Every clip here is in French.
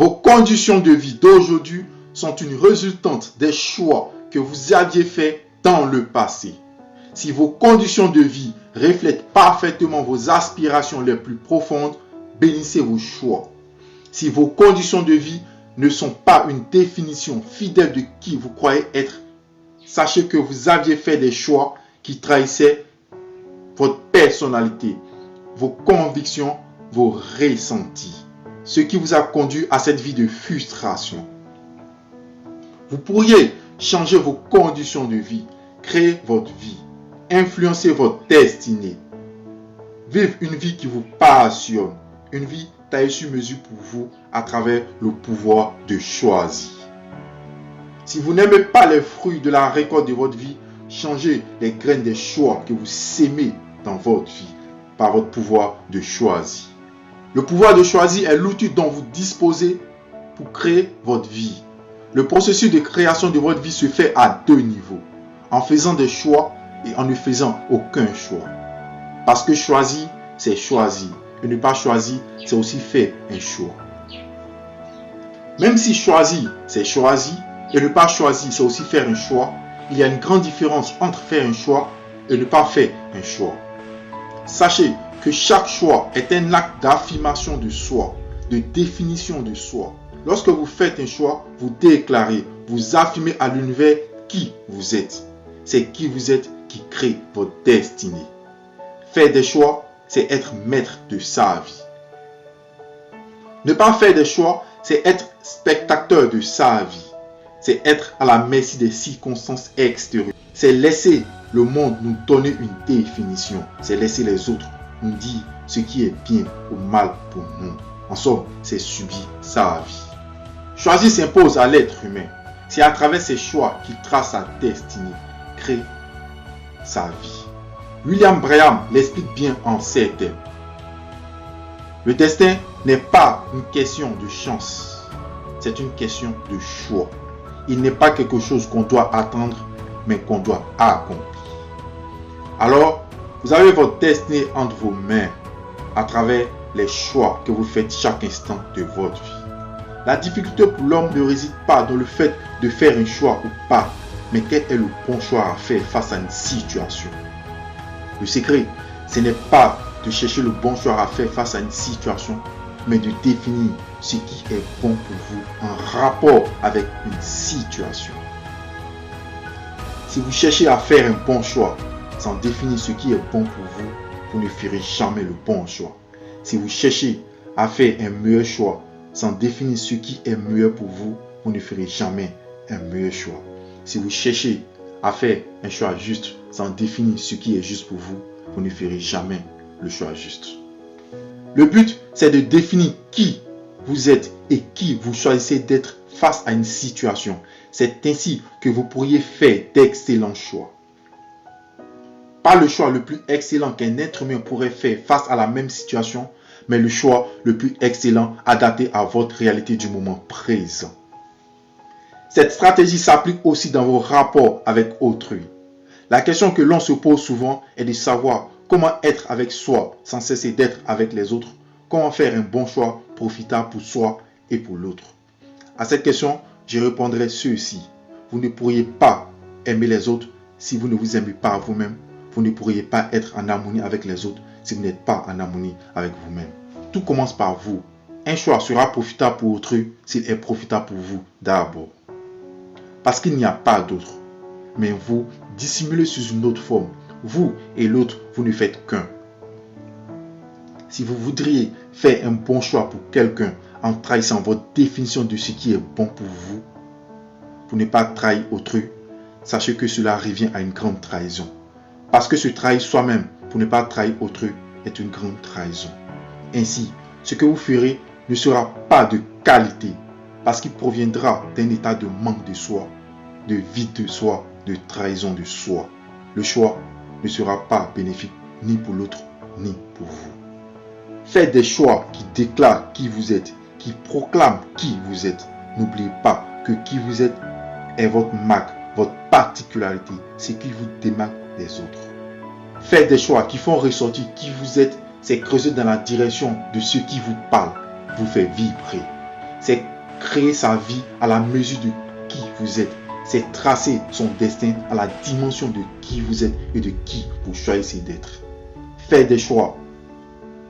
Vos conditions de vie d'aujourd'hui sont une résultante des choix que vous aviez faits dans le passé. Si vos conditions de vie reflètent parfaitement vos aspirations les plus profondes, bénissez vos choix. Si vos conditions de vie ne sont pas une définition fidèle de qui vous croyez être, sachez que vous aviez fait des choix qui trahissaient votre personnalité, vos convictions, vos ressentis, ce qui vous a conduit à cette vie de frustration. Vous pourriez changer vos conditions de vie, créer votre vie, influencer votre destinée, vivre une vie qui vous passionne, une vie taillée sur mesure pour vous à travers le pouvoir de choisir. Si vous n'aimez pas les fruits de la récolte de votre vie, changez les graines des choix que vous sémez dans votre vie par votre pouvoir de choisir. Le pouvoir de choisir est l'outil dont vous disposez pour créer votre vie. Le processus de création de votre vie se fait à deux niveaux, en faisant des choix et en ne faisant aucun choix. Parce que choisir, c'est choisir. Et ne pas choisir, c'est aussi faire un choix. Même si choisir, c'est choisir, et ne pas choisir, c'est aussi faire un choix, il y a une grande différence entre faire un choix et ne pas faire un choix. Sachez que chaque choix est un acte d'affirmation de soi, de définition de soi. Lorsque vous faites un choix, vous déclarez, vous affirmez à l'univers qui vous êtes. C'est qui vous êtes qui crée votre destinée. Faire des choix, c'est être maître de sa vie. Ne pas faire des choix, c'est être spectateur de sa vie. C'est être à la merci des circonstances extérieures. C'est laisser le monde nous donner une définition. C'est laisser les autres nous dire ce qui est bien ou mal pour nous. En somme, c'est subir sa vie. Choisir s'impose à l'être humain. C'est à travers ses choix qu'il trace sa destinée, crée sa vie. William Branham l'explique bien en ces termes. Le destin n'est pas une question de chance, c'est une question de choix. Il n'est pas quelque chose qu'on doit attendre, mais qu'on doit accomplir. Alors, vous avez votre destinée entre vos mains à travers les choix que vous faites chaque instant de votre vie. La difficulté pour l'homme ne réside pas dans le fait de faire un choix ou pas, mais quel est le bon choix à faire face à une situation. Le secret, ce n'est pas de chercher le bon choix à faire face à une situation, mais de définir ce qui est bon pour vous en rapport avec une situation. Si vous cherchez à faire un bon choix sans définir ce qui est bon pour vous, vous ne ferez jamais le bon choix. Si vous cherchez à faire un meilleur choix sans définir ce qui est meilleur pour vous, vous ne ferez jamais un meilleur choix. Si vous cherchez à faire un choix juste sans définir ce qui est juste pour vous, vous ne ferez jamais le choix juste. Le but, c'est de définir qui vous êtes et qui vous choisissez d'être face à une situation. C'est ainsi que vous pourriez faire d'excellents choix. Pas le choix le plus excellent qu'un être humain pourrait faire face à la même situation, mais le choix le plus excellent adapté à votre réalité du moment présent. Cette stratégie s'applique aussi dans vos rapports avec autrui. La question que l'on se pose souvent est de savoir comment être avec soi sans cesser d'être avec les autres. Comment faire un bon choix profitable pour soi et pour l'autre. À cette question, je répondrai ceci. Vous ne pourriez pas aimer les autres si vous ne vous aimez pas vous-même. Vous ne pourriez pas être en harmonie avec les autres si vous n'êtes pas en harmonie avec vous-même. Tout commence par vous. Un choix sera profitable pour autrui s'il est profitable pour vous d'abord. Parce qu'il n'y a pas d'autre. Mais vous dissimulez sous une autre forme. Vous et l'autre, vous ne faites qu'un. Si vous voudriez faire un bon choix pour quelqu'un en trahissant votre définition de ce qui est bon pour vous, pour ne pas trahir autrui, sachez que cela revient à une grande trahison. Parce que se trahir soi-même pour ne pas trahir autrui est une grande trahison. Ainsi, ce que vous ferez ne sera pas de qualité parce qu'il proviendra d'un état de manque de soi, de vide de soi, de trahison de soi. Le choix ne sera pas bénéfique ni pour l'autre ni pour vous. Faites des choix qui déclarent qui vous êtes, qui proclament qui vous êtes. N'oubliez pas que qui vous êtes est votre marque, votre particularité, ce qui vous démarque des autres. Faites des choix qui font ressortir qui vous êtes, c'est creuser dans la direction de ce qui vous parle, vous fait vibrer. C'est créer sa vie à la mesure de qui vous êtes. C'est tracer son destin à la dimension de qui vous êtes et de qui vous choisissez d'être. Faire des choix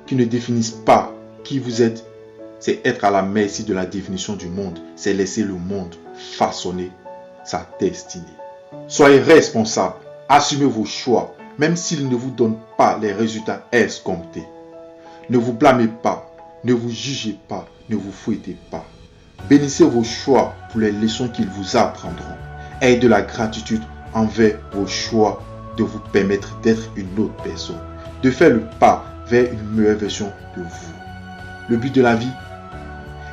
qui ne définissent pas qui vous êtes, c'est être à la merci de la définition du monde. C'est laisser le monde façonner sa destinée. Soyez responsable. Assumez vos choix, même s'ils ne vous donnent pas les résultats escomptés. Ne vous blâmez pas, ne vous jugez pas, ne vous fouettez pas. Bénissez vos choix pour les leçons qu'ils vous apprendront. Ayez de la gratitude envers vos choix de vous permettre d'être une autre personne, de faire le pas vers une meilleure version de vous. Le but de la vie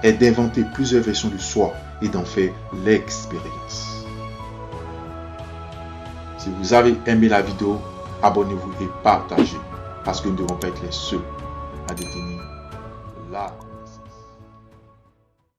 est d'inventer plusieurs versions de soi et d'en faire l'expérience. Si vous avez aimé la vidéo, abonnez-vous et partagez parce que nous ne devons pas être les seuls à détenir la